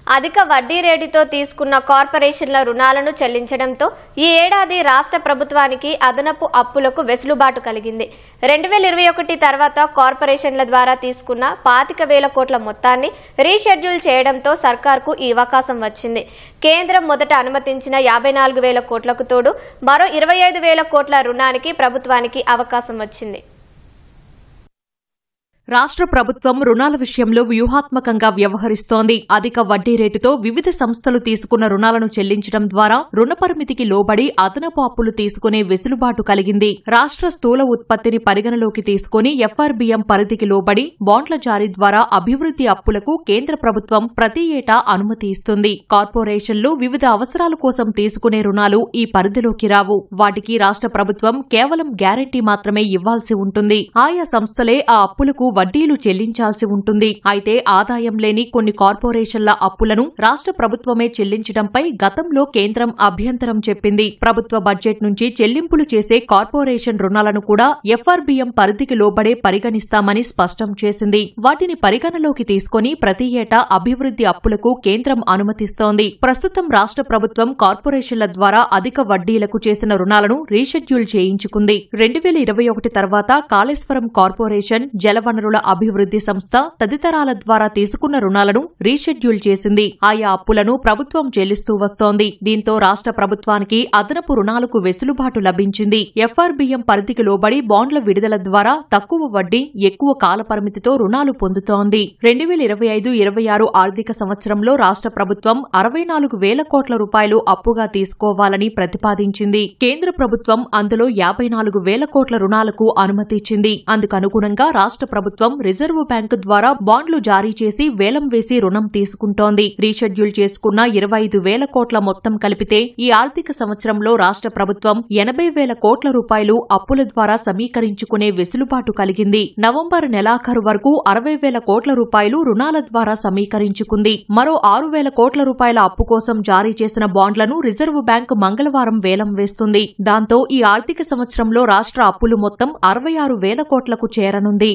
అధిక వడ్డీ రేటుతో తీసుకున్న కార్పొరేషన్ల రుణాలను చెల్లించడంతో ఈ ఏడాది రాష్ట్ర ప్రభుత్వానికి అదనపు అప్పులకు వెసులుబాటు కలిగింది. 2021 తర్వాత కార్పొరేషన్ల ద్వారా తీసుకున్న 25,000 కోట్ల మొత్తాన్ని రీషెడ్యూల్ చేయడంతో సర్కార్కు ఈ అవకాశం వచ్చింది. కేంద్రం మొదట అనుమతించిన 54,000 కోట్లకు తోడు మరో 25,000 కోట్ల రుణానికి ప్రభుత్వానికి అవకాశం వచ్చింది. రాష్ట్ర ప్రభుత్వం రుణాల విషయంలో వ్యూహాత్మకంగా వ్యవహరిస్తోంది. అధిక వడ్డీ రేటుతో వివిధ సంస్థలు తీసుకున్న రుణాలను చెల్లించడం ద్వారా రుణ పరిమితికి లోబడి అదనపు అప్పులు తీసుకునే వెసులుబాటు కలిగింది. రాష్ట్ర స్థూల ఉత్పత్తిని పరిగణలోకి తీసుకుని ఎఫ్ఆర్బీఎం పరిధికి లోబడి బాండ్ల జారీ ద్వారా అభివృద్ధి అప్పులకు కేంద్ర ప్రభుత్వం ప్రతి ఏటా అనుమతి ఇస్తుంది. కార్పొరేషన్లు వివిధ అవసరాల కోసం తీసుకునే రుణాలు ఈ పరిధిలోకి రావు. వాటికి రాష్ట్ర ప్రభుత్వం కేవలం గ్యారంటీ మాత్రమే ఇవ్వాల్సి ఉంటుంది. ఆయా సంస్థలే ఆ అప్పులకు వడ్డీలు చెల్లించాల్సి ఉంటుంది. అయితే ఆదాయం లేని కొన్ని కార్పొరేషన్ల అప్పులను రాష్ట్ర ప్రభుత్వమే చెల్లించడంపై గతంలో కేంద్రం అభ్యంతరం చెప్పింది. ప్రభుత్వ బడ్జెట్ నుంచి చెల్లింపులు చేసే కార్పొరేషన్ రుణాలను కూడా ఎఫ్ఆర్బీఎం పరిధికి లోబడే పరిగణిస్తామని స్పష్టం చేసింది. వాటిని పరిగణలోకి తీసుకుని ప్రతి ఏటా అభివృద్ధి అప్పులకు కేంద్రం అనుమతిస్తోంది. ప్రస్తుతం రాష్ట్ర ప్రభుత్వం కార్పొరేషన్ల ద్వారా అధిక వడ్డీలకు చేసిన రుణాలను రీషెడ్యూల్ చేయించుకుంది. 2021 తర్వాత కాళేశ్వరం కార్పొరేషన్, జలవనరుల అభివృద్ధి సంస్థ తదితరాల ద్వారా తీసుకున్న రుణాలను రీషెడ్యూల్ చేసింది. ఆయా అప్పులను ప్రభుత్వం చెల్లిస్తూ వస్తోంది. దీంతో రాష్ట్ర ప్రభుత్వానికి అదనపు రుణాలకు వెసులుబాటు లభించింది. ఎఫ్ఆర్బీఎం పరిధికి లోబడి బాండ్ల విడుదల ద్వారా తక్కువ వడ్డీ, ఎక్కువ కాలపరిమితితో రుణాలు పొందుతోంది. 2025-26 ఆర్థిక సంవత్సరంలో రాష్ట్ర ప్రభుత్వం 64,000 కోట్ల రూపాయలు అప్పుగా తీసుకోవాలని ప్రతిపాదించింది. కేంద్ర ప్రభుత్వం అందులో 54,000 కోట్ల రుణాలకు అనుమతి ఇచ్చింది. అందుకనుగుణంగా రాష్ట్ర ప్రభుత్వం రిజర్వు బ్యాంకు ద్వారా బాండ్లు జారీ చేసి వేలం వేసి రుణం తీసుకుంటోంది. రీషెడ్యూల్ చేసుకున్న 25,000 కోట్ల మొత్తం కలిపితే ఈ ఆర్థిక సంవత్సరంలో రాష్ట్ర ప్రభుత్వం 80,000 కోట్ల రూపాయలు అప్పుల ద్వారా సమీకరించుకునే వెసులుబాటు కలిగింది. నవంబర్ నెలాఖరు వరకు 60,000 కోట్ల రూపాయలు రుణాల ద్వారా సమీకరించుకుంది. మరో 6,000 కోట్ల రూపాయల అప్పు కోసం జారీ చేసిన బాండ్లను రిజర్వు బ్యాంకు మంగళవారం వేలం వేస్తుంది. దాంతో ఈ ఆర్థిక సంవత్సరంలో రాష్ట్ర అప్పులు మొత్తం 66,000 కోట్లకు చేరనుంది.